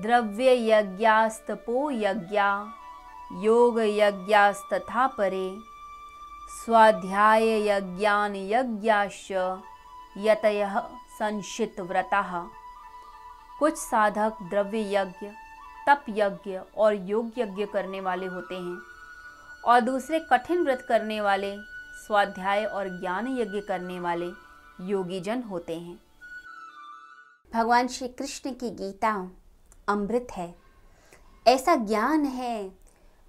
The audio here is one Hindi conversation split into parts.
द्रव्य यज्ञास्तपो यज्ञा योग यज्ञास्तथा परे स्वाध्याय यज्ञान यज्ञाश्च यतयः संशित व्रतः। कुछ साधक द्रव्य यज्ञ, तप यज्ञ और योग यज्ञ करने वाले होते हैं और दूसरे कठिन व्रत करने वाले, स्वाध्याय और ज्ञान यज्ञ करने वाले योगी जन होते हैं। भगवान श्री कृष्ण की गीता अमृत है, ऐसा ज्ञान है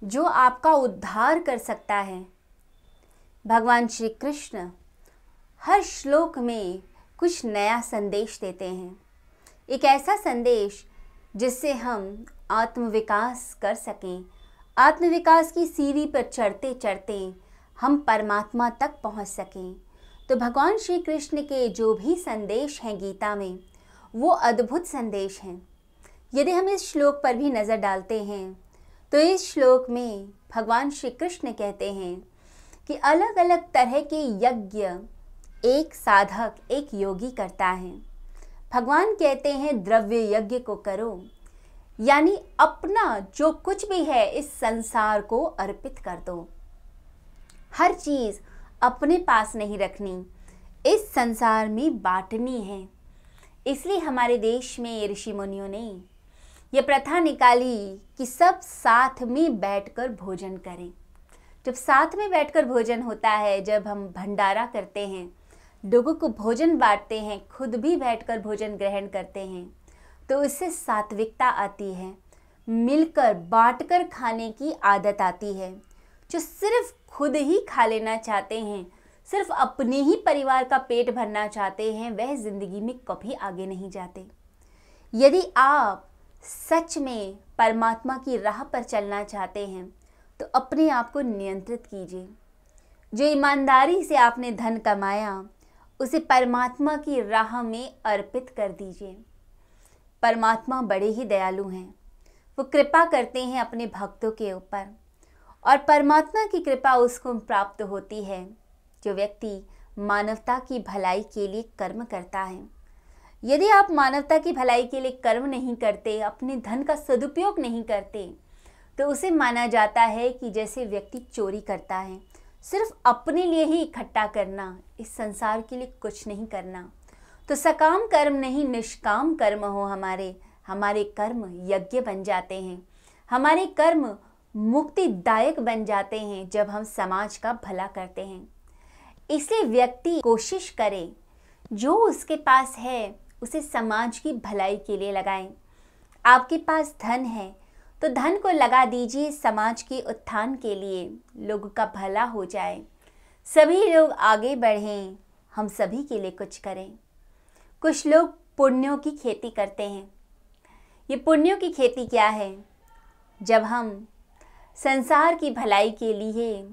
जो आपका उद्धार कर सकता है। भगवान श्री कृष्ण हर श्लोक में कुछ नया संदेश देते हैं, एक ऐसा संदेश जिससे हम आत्मविकास कर सकें। आत्मविकास की सीढ़ी पर चढ़ते चढ़ते हम परमात्मा तक पहुंच सकें। तो भगवान श्री कृष्ण के जो भी संदेश हैं गीता में, वो अद्भुत संदेश हैं। यदि हम इस श्लोक पर भी नज़र डालते हैं तो इस श्लोक में भगवान श्री कृष्ण कहते हैं कि अलग अलग तरह के यज्ञ एक साधक, एक योगी करता है। भगवान कहते हैं द्रव्य यज्ञ को करो, यानी अपना जो कुछ भी है इस संसार को अर्पित कर दो। हर चीज़ अपने पास नहीं रखनी, इस संसार में बांटनी है। इसलिए हमारे देश में ऋषि मुनियों ने ये प्रथा निकाली कि सब साथ में बैठकर भोजन करें। जब साथ में बैठकर भोजन होता है, जब हम भंडारा करते हैं, लोगों को भोजन बांटते हैं, खुद भी बैठकर भोजन ग्रहण करते हैं, तो इससे सात्विकता आती है, मिलकर बांटकर खाने की आदत आती है। जो सिर्फ खुद ही खा लेना चाहते हैं, सिर्फ अपने ही परिवार का पेट भरना चाहते हैं, वह जिंदगी में कभी आगे नहीं जाते। यदि आप सच में परमात्मा की राह पर चलना चाहते हैं तो अपने आप को नियंत्रित कीजिए। जो ईमानदारी से आपने धन कमाया उसे परमात्मा की राह में अर्पित कर दीजिए। परमात्मा बड़े ही दयालु हैं, वो कृपा करते हैं अपने भक्तों के ऊपर, और परमात्मा की कृपा उसको प्राप्त होती है जो व्यक्ति मानवता की भलाई के लिए कर्म करता है। यदि आप मानवता की भलाई के लिए कर्म नहीं करते, अपने धन का सदुपयोग नहीं करते, तो उसे माना जाता है कि जैसे व्यक्ति चोरी करता है। सिर्फ अपने लिए ही इकट्ठा करना, इस संसार के लिए कुछ नहीं करना। तो सकाम कर्म नहीं, निष्काम कर्म हो हमारे कर्म यज्ञ बन जाते हैं। हमारे कर्म मुक्तिदायक बन जाते हैं जब हम समाज का भला करते हैं। इसलिए व्यक्ति कोशिश करे जो उसके पास है उसे समाज की भलाई के लिए लगाएं। आपके पास धन है तो धन को लगा दीजिए समाज के उत्थान के लिए, लोगों का भला हो जाए, सभी लोग आगे बढ़ें, हम सभी के लिए कुछ करें। कुछ लोग पुण्यों की खेती करते हैं। ये पुण्यों की खेती क्या है? जब हम संसार की भलाई के लिए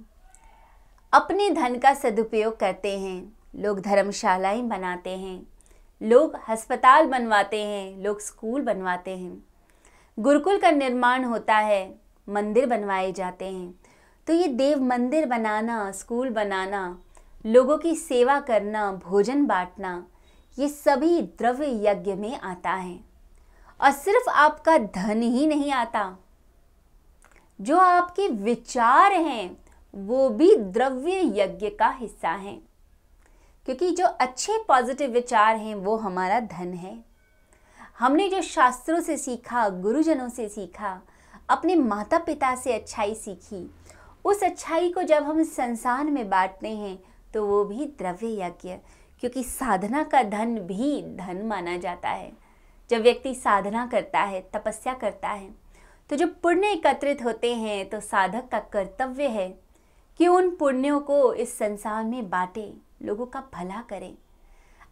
अपने धन का सदुपयोग करते हैं, लोग धर्मशालाएं बनाते हैं, लोग अस्पताल बनवाते हैं, लोग स्कूल बनवाते हैं, गुरुकुल का निर्माण होता है, मंदिर बनवाए जाते हैं। तो ये देव मंदिर बनाना, स्कूल बनाना, लोगों की सेवा करना, भोजन बांटना, ये सभी द्रव्य यज्ञ में आता है। और सिर्फ आपका धन ही नहीं आता, जो आपके विचार हैं वो भी द्रव्य यज्ञ का हिस्सा हैं, क्योंकि जो अच्छे पॉजिटिव विचार हैं वो हमारा धन है। हमने जो शास्त्रों से सीखा, गुरुजनों से सीखा, अपने माता पिता से अच्छाई सीखी, उस अच्छाई को जब हम संसार में बांटते हैं तो वो भी द्रव्य यज्ञ, क्योंकि साधना का धन भी धन माना जाता है। जब व्यक्ति साधना करता है, तपस्या करता है, तो जो पुण्य एकत्रित होते हैं तो साधक का कर्तव्य है कि उन पुण्यों को इस संसार में बांटे, लोगों का भला करें।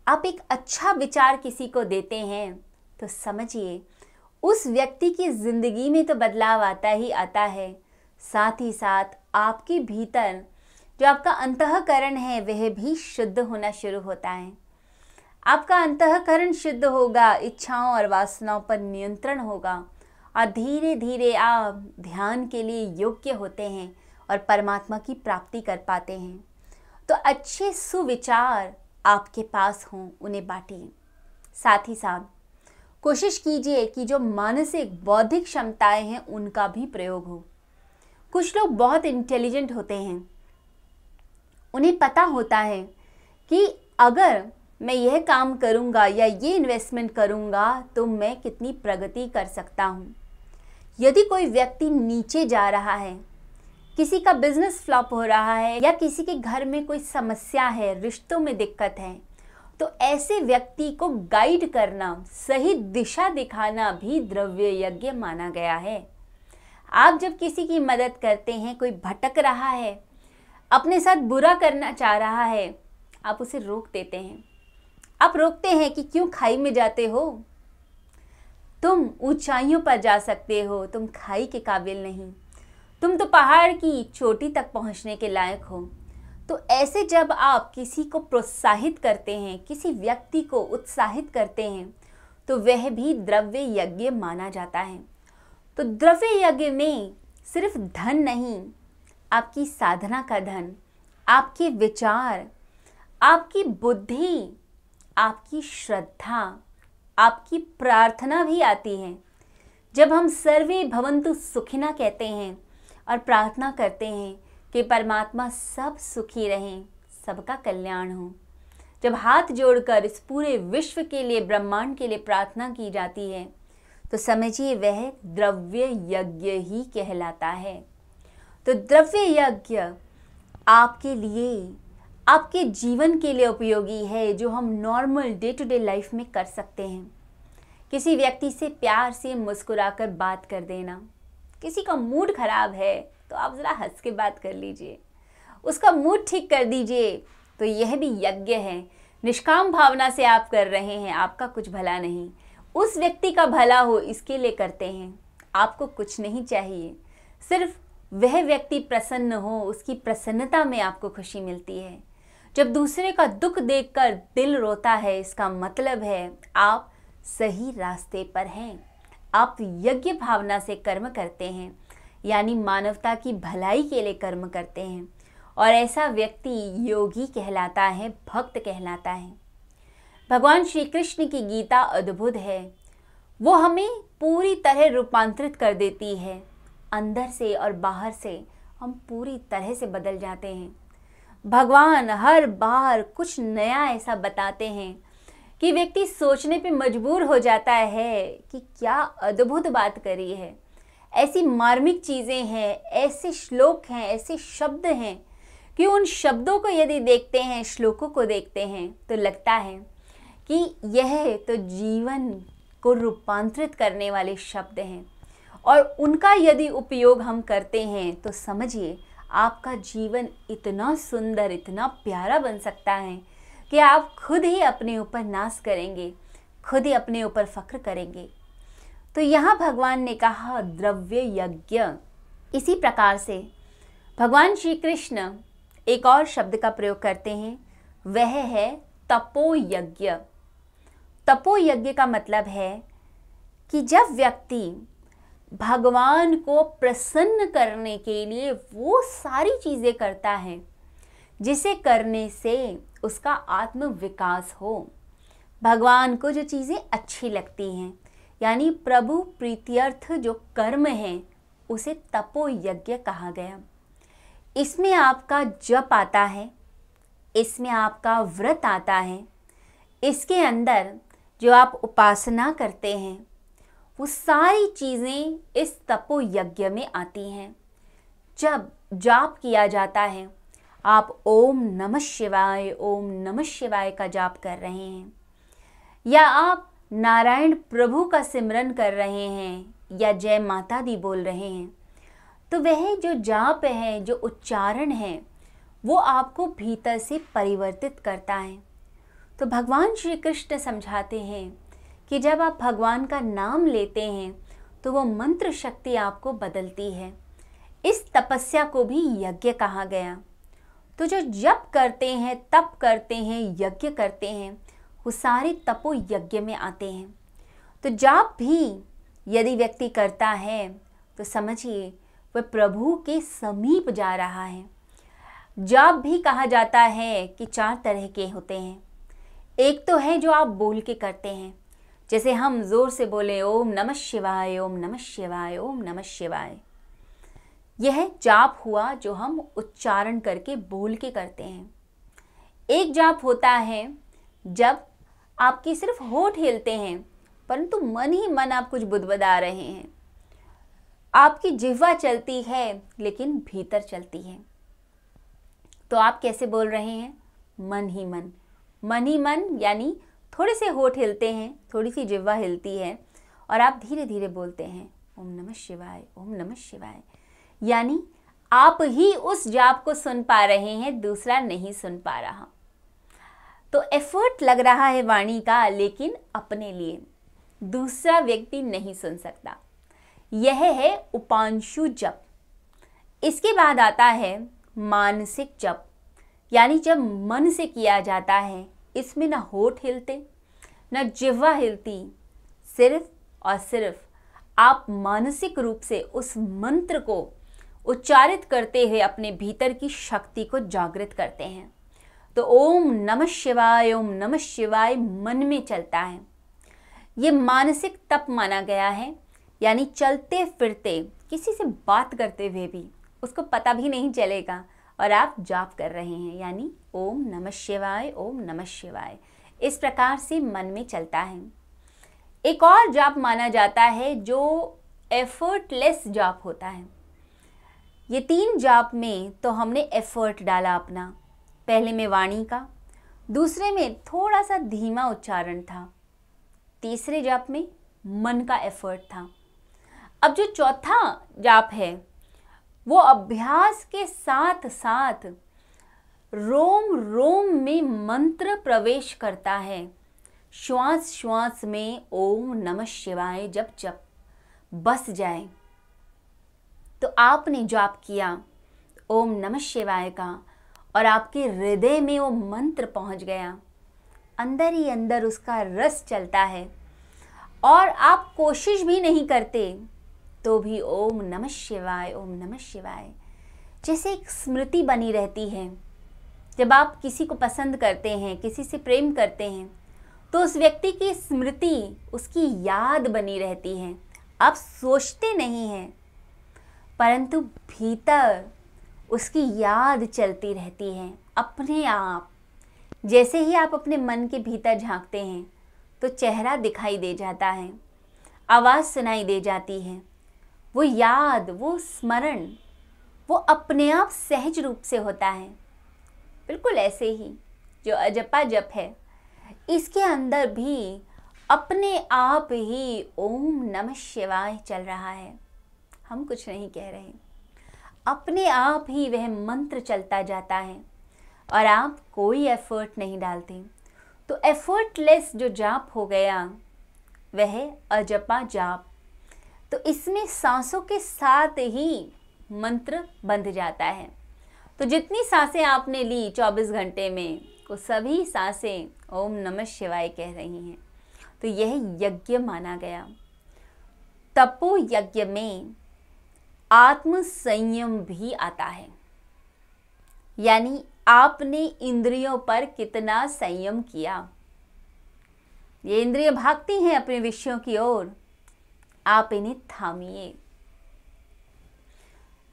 आप एक अच्छा विचार किसी को देते हैं तो समझिए उस व्यक्ति की जिंदगी में तो बदलाव आता ही आता है, साथ ही साथ आपके भीतर जो आपका अंतःकरण है वह भी शुद्ध होना शुरू होता है। आपका अंतःकरण शुद्ध होगा, इच्छाओं और वासनाओं पर नियंत्रण होगा और धीरे धीरे आप ध्यान के लिए योग्य होते हैं और परमात्मा की प्राप्ति कर पाते हैं। तो अच्छे सुविचार आपके पास हों, उन्हें बांटिए। साथ ही साथ कोशिश कीजिए कि जो मानसिक बौद्धिक क्षमताएं हैं उनका भी प्रयोग हो। कुछ लोग बहुत इंटेलिजेंट होते हैं, उन्हें पता होता है कि अगर मैं यह काम करूंगा या ये इन्वेस्टमेंट करूंगा तो मैं कितनी प्रगति कर सकता हूँ। यदि कोई व्यक्ति नीचे जा रहा है, किसी का बिजनेस फ्लॉप हो रहा है या किसी के घर में कोई समस्या है, रिश्तों में दिक्कत है, तो ऐसे व्यक्ति को गाइड करना, सही दिशा दिखाना भी द्रव्य यज्ञ माना गया है। आप जब किसी की मदद करते हैं, कोई भटक रहा है, अपने साथ बुरा करना चाह रहा है, आप उसे रोक देते हैं। आप रोकते हैं कि क्यों खाई में जाते हो, तुम ऊंचाइयों पर जा सकते हो, तुम खाई के काबिल नहीं, तुम तो पहाड़ की चोटी तक पहुंचने के लायक हो। तो ऐसे जब आप किसी को प्रोत्साहित करते हैं, किसी व्यक्ति को उत्साहित करते हैं, तो वह भी द्रव्य यज्ञ माना जाता है। तो द्रव्य यज्ञ में सिर्फ धन नहीं, आपकी साधना का धन, आपके विचार, आपकी बुद्धि, आपकी श्रद्धा, आपकी प्रार्थना भी आती है। जब हम सर्वे भवन्तु सुखिनः कहते हैं और प्रार्थना करते हैं कि परमात्मा सब सुखी रहें, सबका कल्याण हो, जब हाथ जोड़कर इस पूरे विश्व के लिए, ब्रह्मांड के लिए प्रार्थना की जाती है, तो समझिए वह द्रव्य यज्ञ ही कहलाता है। तो द्रव्य यज्ञ आपके लिए, आपके जीवन के लिए उपयोगी है, जो हम normal day to day life में कर सकते हैं। किसी व्यक्ति से प्यार से मुस्कुराकर बात कर देना, किसी का मूड खराब है तो आप ज़रा हंस के बात कर लीजिए, उसका मूड ठीक कर दीजिए, तो यह भी यज्ञ है। निष्काम भावना से आप कर रहे हैं, आपका कुछ भला नहीं, उस व्यक्ति का भला हो इसके लिए करते हैं। आपको कुछ नहीं चाहिए, सिर्फ वह व्यक्ति प्रसन्न हो, उसकी प्रसन्नता में आपको खुशी मिलती है। जब दूसरे का दुख देखकर दिल रोता है, इसका मतलब है आप सही रास्ते पर हैं, आप यज्ञ भावना से कर्म करते हैं, यानी मानवता की भलाई के लिए कर्म करते हैं। और ऐसा व्यक्ति योगी कहलाता है, भक्त कहलाता है। भगवान श्री कृष्ण की गीता अद्भुत है, वो हमें पूरी तरह रूपांतरित कर देती है। अंदर से और बाहर से हम पूरी तरह से बदल जाते हैं। भगवान हर बार कुछ नया ऐसा बताते हैं कि व्यक्ति सोचने पे मजबूर हो जाता है कि क्या अद्भुत बात करी है। ऐसी मार्मिक चीज़ें हैं, ऐसे श्लोक हैं, ऐसे शब्द हैं कि उन शब्दों को यदि देखते हैं, श्लोकों को देखते हैं, तो लगता है कि यह तो जीवन को रूपांतरित करने वाले शब्द हैं। और उनका यदि उपयोग हम करते हैं तो समझिए आपका जीवन इतना सुंदर, इतना प्यारा बन सकता है कि आप खुद ही अपने ऊपर नाज करेंगे, खुद ही अपने ऊपर फख्र करेंगे। तो यहाँ भगवान ने कहा द्रव्य यज्ञ। इसी प्रकार से भगवान श्री कृष्ण एक और शब्द का प्रयोग करते हैं, वह है तपोयज्ञ। तपोयज्ञ का मतलब है कि जब व्यक्ति भगवान को प्रसन्न करने के लिए वो सारी चीज़ें करता है जिसे करने से उसका आत्म विकास हो, भगवान को जो चीज़ें अच्छी लगती हैं, यानी प्रभु प्रीत्यर्थ जो कर्म है, उसे तपोयज्ञ कहा गया। इसमें आपका जप आता है, इसमें आपका व्रत आता है, इसके अंदर जो आप उपासना करते हैं, वो सारी चीज़ें इस तपोयज्ञ में आती हैं। जब जाप किया जाता है, आप ओम नमः शिवाय, ओम नमः शिवाय का जाप कर रहे हैं, या आप नारायण प्रभु का सिमरन कर रहे हैं, या जय माता दी बोल रहे हैं, तो वह जो जाप है, जो उच्चारण है, वो आपको भीतर से परिवर्तित करता है। तो भगवान श्री कृष्ण समझाते हैं कि जब आप भगवान का नाम लेते हैं तो वो मंत्र शक्ति आपको बदलती है। इस तपस्या को भी यज्ञ कहा गया। तो जो जप करते हैं, तप करते हैं, यज्ञ करते हैं, वो सारे तपो यज्ञ में आते हैं। तो जाप भी यदि व्यक्ति करता है तो समझिए वह प्रभु के समीप जा रहा है। जाप भी कहा जाता है कि 4 तरह के होते हैं। एक तो है जो आप बोल के करते हैं, जैसे हम जोर से बोले ओम नमः शिवाय, ओम नमः शिवाय, ओम नमः शिवाय। यह जाप हुआ जो हम उच्चारण करके बोल के करते हैं। एक जाप होता है जब आपकी सिर्फ होठ हिलते हैं परंतु मन ही मन आप कुछ बुदबुदा रहे हैं। आपकी जिह्वा चलती है लेकिन भीतर चलती है। तो आप कैसे बोल रहे हैं? मन ही मन। मन ही मन यानी थोड़े से होठ हिलते हैं, थोड़ी सी जिह्वा हिलती है और आप धीरे धीरे बोलते हैं ओम नमः शिवाय, ओम नमः शिवाय। यानी आप ही उस जाप को सुन पा रहे हैं, दूसरा नहीं सुन पा रहा। तो एफर्ट लग रहा है वाणी का, लेकिन अपने लिए, दूसरा व्यक्ति नहीं सुन सकता। यह है उपांशु जप। इसके बाद आता है मानसिक जप, यानी जब मन से किया जाता है। इसमें न होठ हिलते न जिह्वा हिलती, सिर्फ और सिर्फ आप मानसिक रूप से उस मंत्र को उच्चारित करते हुए अपने भीतर की शक्ति को जागृत करते हैं। तो ओम नमः शिवाय, ओम नमः शिवाय मन में चलता है। ये मानसिक तप माना गया है, यानी चलते फिरते किसी से बात करते हुए भी उसको पता भी नहीं चलेगा और आप जाप कर रहे हैं, यानी ओम नमः शिवाय, ओम नमः शिवाय। इस प्रकार से मन में चलता है। एक और जाप माना जाता है जो एफर्टलेस जाप होता है। ये 3 जाप में तो हमने एफर्ट डाला अपना। पहले में वाणी का, दूसरे में थोड़ा सा धीमा उच्चारण था, तीसरे जाप में मन का एफर्ट था। अब जो चौथा जाप है वो अभ्यास के साथ साथ रोम रोम में मंत्र प्रवेश करता है। श्वास श्वास में ओम नमः शिवाय जब जब बस जाए। तो आपने जाप किया ओम नमः शिवाय का और आपके हृदय में वो मंत्र पहुंच गया, अंदर ही अंदर उसका रस चलता है और आप कोशिश भी नहीं करते तो भी ओम नमः शिवाय, ओम नमः शिवाय जैसे एक स्मृति बनी रहती है। जब आप किसी को पसंद करते हैं, किसी से प्रेम करते हैं, तो उस व्यक्ति की स्मृति, उसकी याद बनी रहती है। आप सोचते नहीं हैं परंतु भीतर उसकी याद चलती रहती है अपने आप। जैसे ही आप अपने मन के भीतर झांकते हैं तो चेहरा दिखाई दे जाता है, आवाज़ सुनाई दे जाती है। वो याद, वो स्मरण, वो अपने आप सहज रूप से होता है। बिल्कुल ऐसे ही जो अजपा जप है, इसके अंदर भी अपने आप ही ओम नमः शिवाय चल रहा है। हम कुछ नहीं कह रहे, अपने आप ही वह मंत्र चलता जाता है और आप कोई एफर्ट नहीं डालते। तो एफर्टलेस जो जाप हो गया वह अजपा जाप। तो इसमें सांसों के साथ ही मंत्र बंध जाता है। तो जितनी सांसें आपने ली 24 घंटे में, वो सभी सांसें ओम नमः शिवाय कह रही हैं। तो यह यज्ञ माना गया। तपो यज्ञ में आत्म संयम भी आता है, यानी आपने इंद्रियों पर कितना संयम किया। ये इंद्रियां भागती हैं अपने विषयों की ओर, आप इन्हें थामिए।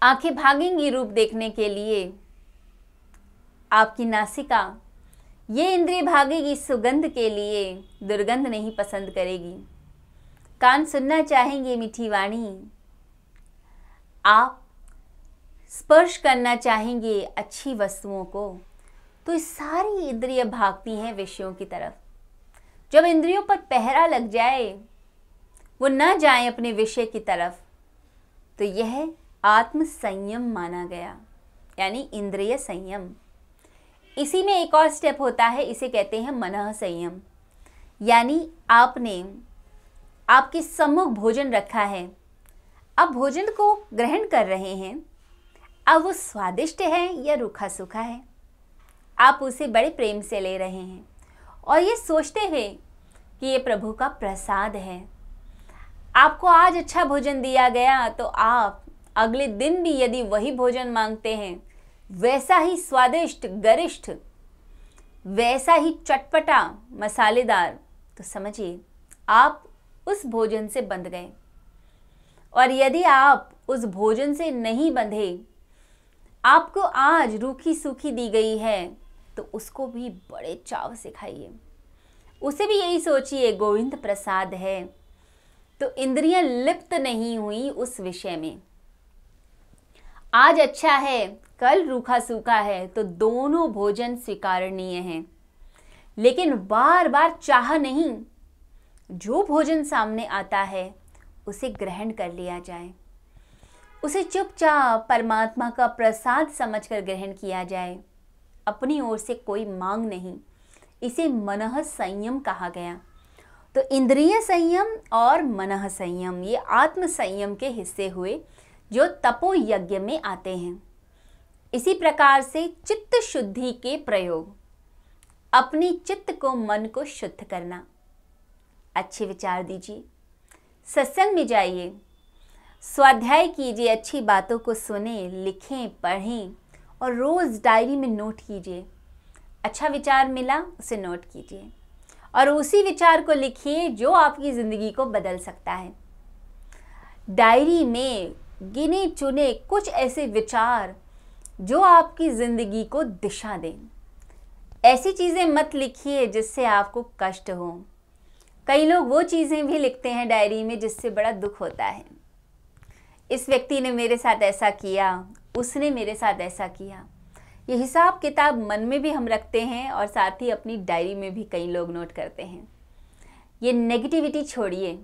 आंखें भागेंगी रूप देखने के लिए, आपकी नासिका, ये इंद्रिय भागेगी सुगंध के लिए, दुर्गंध नहीं पसंद करेगी। कान सुनना चाहेंगे मीठी वाणी, आप स्पर्श करना चाहेंगे अच्छी वस्तुओं को। तो ये सारी इंद्रिय भागती हैं विषयों की तरफ। जब इंद्रियों पर पहरा लग जाए, वो न जाए अपने विषय की तरफ, तो यह आत्म संयम माना गया, यानी इंद्रिय संयम। इसी में एक और स्टेप होता है, इसे कहते हैं मनः संयम। यानी आपने आपके सम्मुख भोजन रखा है, आप भोजन को ग्रहण कर रहे हैं। अब वो स्वादिष्ट है या रूखा सूखा है, आप उसे बड़े प्रेम से ले रहे हैं और ये सोचते हुए कि ये प्रभु का प्रसाद है। आपको आज अच्छा भोजन दिया गया तो आप अगले दिन भी यदि वही भोजन मांगते हैं, वैसा ही स्वादिष्ट, गरिष्ठ, वैसा ही चटपटा, मसालेदार, तो समझिए आप उस भोजन से बंध गए। और यदि आप उस भोजन से नहीं बंधे, आपको आज रूखी सूखी दी गई है, तो उसको भी बड़े चाव से खाइए। उसे भी यही सोचिए गोविंद प्रसाद है, तो इंद्रियां लिप्त नहीं हुई उस विषय में। आज अच्छा है, कल रूखा सूखा है, तो दोनों भोजन स्वीकारनीय हैं। लेकिन बार बार चाह नहीं, जो भोजन सामने आता है उसे ग्रहण कर लिया जाए, उसे चुपचाप परमात्मा का प्रसाद समझकर ग्रहण किया जाए। अपनी ओर से कोई मांग नहीं। इसे मनः संयम कहा गया। तो इंद्रिय संयम और मनः संयम ये आत्म संयम के हिस्से हुए, जो तपो यज्ञ में आते हैं। इसी प्रकार से चित्त शुद्धि के प्रयोग, अपनी चित्त को, मन को शुद्ध करना। अच्छे विचार दीजिए, सत्संग में जाइए, स्वाध्याय कीजिए, अच्छी बातों को सुने, लिखें, पढ़ें और रोज डायरी में नोट कीजिए। अच्छा विचार मिला, उसे नोट कीजिए और उसी विचार को लिखिए जो आपकी ज़िंदगी को बदल सकता है। डायरी में गिने चुने कुछ ऐसे विचार जो आपकी ज़िंदगी को दिशा दें। ऐसी चीज़ें मत लिखिए जिससे आपको कष्ट हो। कई लोग वो चीज़ें भी लिखते हैं डायरी में जिससे बड़ा दुख होता है। इस व्यक्ति ने मेरे साथ ऐसा किया, उसने मेरे साथ ऐसा किया। ये हिसाब किताब मन में भी हम रखते हैं और साथ ही अपनी डायरी में भी कई लोग नोट करते हैं। ये नेगेटिविटी छोड़िए।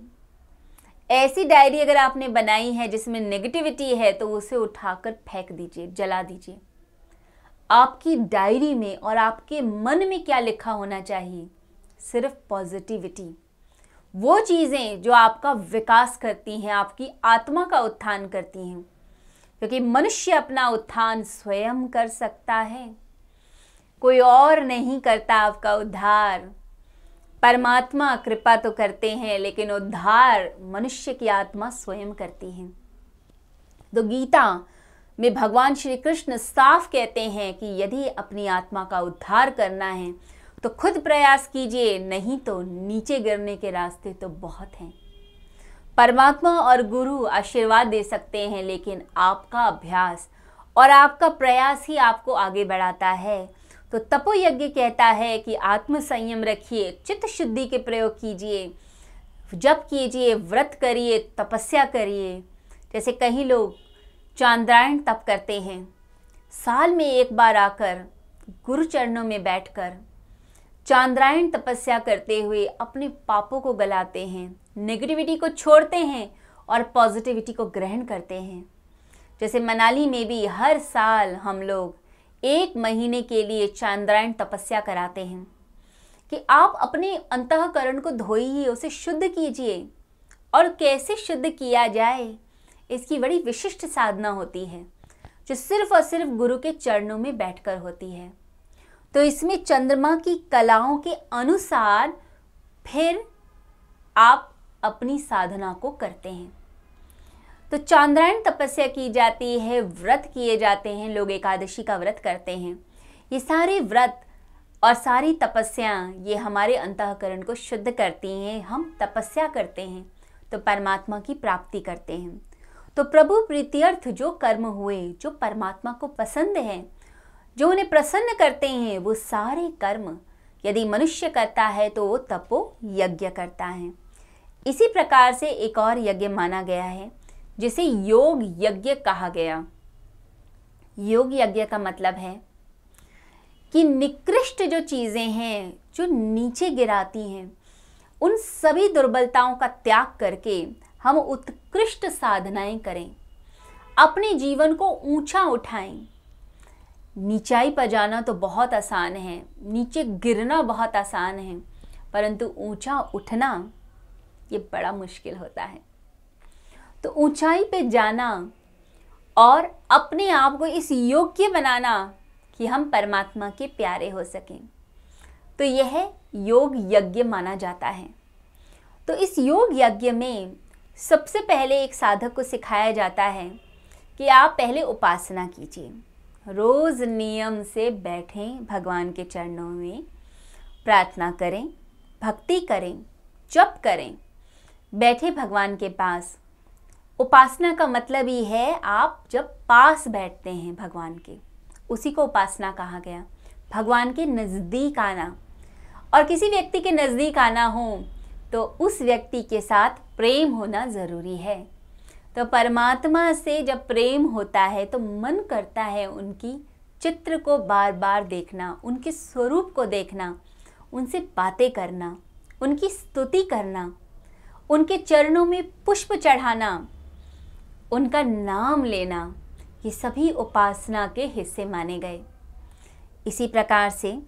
ऐसी डायरी अगर आपने बनाई है जिसमें नेगेटिविटी है तो उसे उठाकर फेंक दीजिए, जला दीजिए। आपकी डायरी में और आपके मन में क्या लिखा होना चाहिए? सिर्फ पॉजिटिविटी, वो चीज़ें जो आपका विकास करती हैं, आपकी आत्मा का उत्थान करती हैं। क्योंकि मनुष्य अपना उत्थान स्वयं कर सकता है, कोई और नहीं करता आपका उद्धार। परमात्मा कृपा तो करते हैं, लेकिन उद्धार मनुष्य की आत्मा स्वयं करती है। तो गीता में भगवान श्री कृष्ण साफ कहते हैं कि यदि अपनी आत्मा का उद्धार करना है तो खुद प्रयास कीजिए, नहीं तो नीचे गिरने के रास्ते तो बहुत हैं। परमात्मा और गुरु आशीर्वाद दे सकते हैं, लेकिन आपका अभ्यास और आपका प्रयास ही आपको आगे बढ़ाता है। तो तपो यज्ञ कहता है कि आत्म संयम रखिए, चित्त शुद्धि के प्रयोग कीजिए, जप कीजिए, व्रत करिए, तपस्या करिए। जैसे कई लोग चांद्रायण तप करते हैं, साल में एक बार आकर गुरु चरणों में बैठकर चांद्रायण तपस्या करते हुए अपने पापों को गलाते हैं, नेगेटिविटी को छोड़ते हैं और पॉजिटिविटी को ग्रहण करते हैं। जैसे मनाली में भी हर साल हम लोग 1 महीने के लिए चांद्रायण तपस्या कराते हैं कि आप अपने अंतःकरण को धोइए, उसे शुद्ध कीजिए। और कैसे शुद्ध किया जाए, इसकी बड़ी विशिष्ट साधना होती है जो सिर्फ और सिर्फ गुरु के चरणों में बैठकर होती है। तो इसमें चंद्रमा की कलाओं के अनुसार फिर आप अपनी साधना को करते हैं। तो चांद्रायण तपस्या की जाती है, व्रत किए जाते हैं, लोग एकादशी का व्रत करते हैं। ये सारे व्रत और सारी तपस्या ये हमारे अंतःकरण को शुद्ध करती हैं। हम तपस्या करते हैं तो परमात्मा की प्राप्ति करते हैं। तो प्रभु प्रीत्यर्थ जो कर्म हुए, जो परमात्मा को पसंद हैं, जो उन्हें प्रसन्न करते हैं, वो सारे कर्म यदि मनुष्य करता है तो वो तपो यज्ञ करता है। इसी प्रकार से एक और यज्ञ माना गया है जिसे योग यज्ञ कहा गया। योग यज्ञ का मतलब है कि निकृष्ट जो चीज़ें हैं, जो नीचे गिराती हैं, उन सभी दुर्बलताओं का त्याग करके हम उत्कृष्ट साधनाएं करें, अपने जीवन को ऊंचा उठाएं। नीचाई पर जाना तो बहुत आसान है, नीचे गिरना बहुत आसान है, परंतु ऊंचा उठना ये बड़ा मुश्किल होता है। तो ऊंचाई पे जाना और अपने आप को इस योग्य बनाना कि हम परमात्मा के प्यारे हो सकें, तो यह योग यज्ञ माना जाता है। तो इस योग यज्ञ में सबसे पहले एक साधक को सिखाया जाता है कि आप पहले उपासना कीजिए, रोज़ नियम से बैठें, भगवान के चरणों में प्रार्थना करें, भक्ति करें, जप करें, बैठे भगवान के पास। उपासना का मतलब ही है आप जब पास बैठते हैं भगवान के, उसी को उपासना कहा गया। भगवान के नज़दीक आना, और किसी व्यक्ति के नज़दीक आना हो तो उस व्यक्ति के साथ प्रेम होना ज़रूरी है। तो परमात्मा से जब प्रेम होता है तो मन करता है उनकी चित्र को बार बार देखना, उनके स्वरूप को देखना, उनसे बातें करना, उनकी स्तुति करना, उनके चरणों में पुष्प चढ़ाना, उनका नाम लेना, ये सभी उपासना के हिस्से माने गए। इसी प्रकार से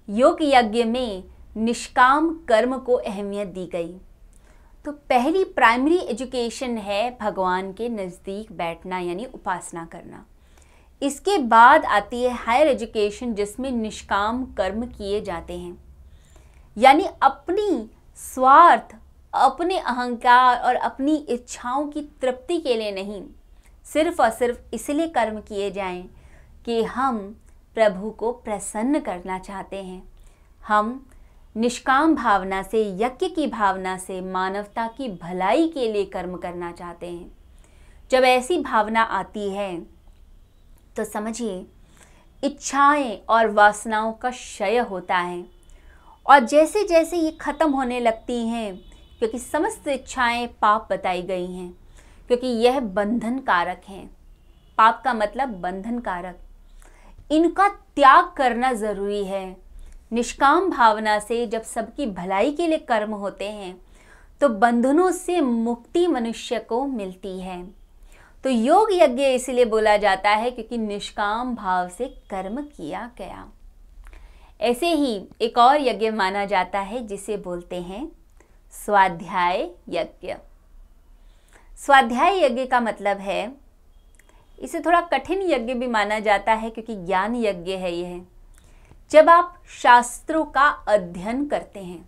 योग यज्ञ में निष्काम कर्म को अहमियत दी गई। तो पहली प्राइमरी एजुकेशन है भगवान के नज़दीक बैठना यानी उपासना करना। इसके बाद आती है हायर एजुकेशन, जिसमें निष्काम कर्म किए जाते हैं, यानी अपनी स्वार्थ, अपने अहंकार और अपनी इच्छाओं की तृप्ति के लिए नहीं, सिर्फ और सिर्फ इसलिए कर्म किए जाएं कि हम प्रभु को प्रसन्न करना चाहते हैं। हम निष्काम भावना से, यज्ञ की भावना से मानवता की भलाई के लिए कर्म करना चाहते हैं। जब ऐसी भावना आती है तो समझिए इच्छाएं और वासनाओं का क्षय होता है, और जैसे जैसे ये खत्म होने लगती हैं, क्योंकि समस्त इच्छाएं पाप बताई गई हैं, क्योंकि यह बंधन कारक हैं। पाप का मतलब बंधन कारक। इनका त्याग करना ज़रूरी है। निष्काम भावना से जब सबकी भलाई के लिए कर्म होते हैं तो बंधनों से मुक्ति मनुष्य को मिलती है। तो योग यज्ञ इसलिए बोला जाता है क्योंकि निष्काम भाव से कर्म किया गया। ऐसे ही एक और यज्ञ माना जाता है जिसे बोलते हैं स्वाध्याय यज्ञ। स्वाध्याय यज्ञ का मतलब है, इसे थोड़ा कठिन यज्ञ भी माना जाता है क्योंकि ज्ञान यज्ञ है यह। जब आप शास्त्रों का अध्ययन करते हैं,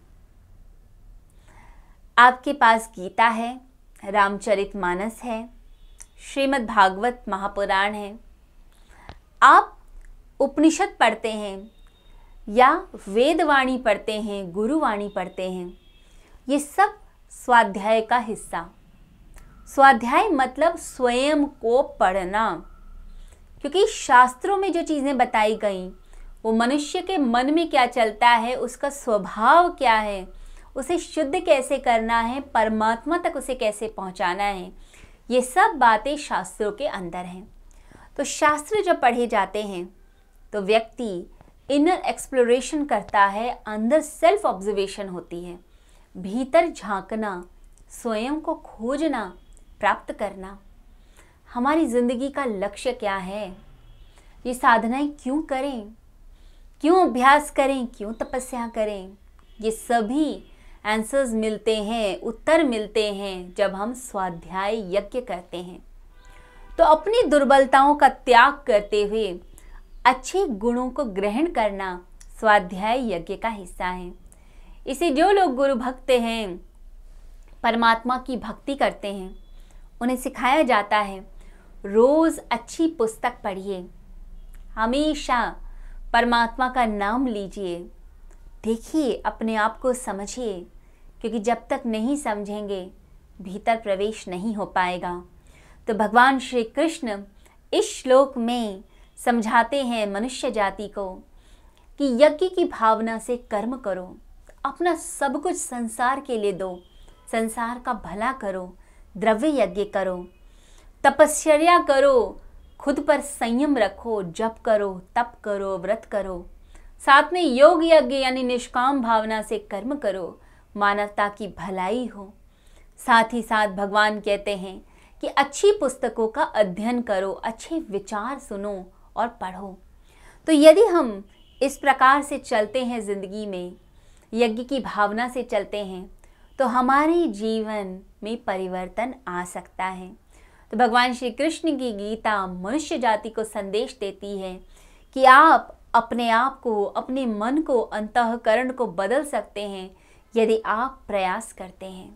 आपके पास गीता है, रामचरितमानस है, श्रीमद् भागवत महापुराण है, आप उपनिषद पढ़ते हैं या वेदवाणी पढ़ते हैं, गुरुवाणी पढ़ते हैं, ये सब स्वाध्याय का हिस्सा। स्वाध्याय मतलब स्वयं को पढ़ना, क्योंकि शास्त्रों में जो चीज़ें बताई गई वो मनुष्य के मन में क्या चलता है, उसका स्वभाव क्या है, उसे शुद्ध कैसे करना है, परमात्मा तक उसे कैसे पहुंचाना है, ये सब बातें शास्त्रों के अंदर हैं। तो शास्त्र जब पढ़े जाते हैं तो व्यक्ति इनर एक्सप्लोरेशन करता है, अंदर सेल्फ ऑब्जर्वेशन होती है, भीतर झांकना, स्वयं को खोजना, प्राप्त करना। हमारी ज़िंदगी का लक्ष्य क्या है, ये साधनाएं क्यों करें, क्यों अभ्यास करें, क्यों तपस्या करें, ये सभी आंसर्स मिलते हैं, उत्तर मिलते हैं जब हम स्वाध्याय यज्ञ करते हैं। तो अपनी दुर्बलताओं का त्याग करते हुए अच्छे गुणों को ग्रहण करना स्वाध्याय यज्ञ का हिस्सा है। इसे जो लोग गुरु भक्त हैं, परमात्मा की भक्ति करते हैं, उन्हें सिखाया जाता है रोज़ अच्छी पुस्तक पढ़िए, हमेशा परमात्मा का नाम लीजिए, देखिए, अपने आप को समझिए, क्योंकि जब तक नहीं समझेंगे भीतर प्रवेश नहीं हो पाएगा। तो भगवान श्री कृष्ण इस श्लोक में समझाते हैं मनुष्य जाति को कि यज्ञ की भावना से कर्म करो, अपना सब कुछ संसार के लिए दो, संसार का भला करो, द्रव्य यज्ञ करो, तपस्या करो, खुद पर संयम रखो, जप करो, तप करो, व्रत करो, साथ में योग यज्ञ यानी निष्काम भावना से कर्म करो, मानवता की भलाई हो। साथ ही साथ भगवान कहते हैं कि अच्छी पुस्तकों का अध्ययन करो, अच्छे विचार सुनो और पढ़ो। तो यदि हम इस प्रकार से चलते हैं ज़िंदगी में, यज्ञ की भावना से चलते हैं, तो हमारे जीवन में परिवर्तन आ सकता है। तो भगवान श्री कृष्ण की गीता मनुष्य जाति को संदेश देती है कि आप अपने आप को, अपने मन को, अंतःकरण को बदल सकते हैं यदि आप प्रयास करते हैं।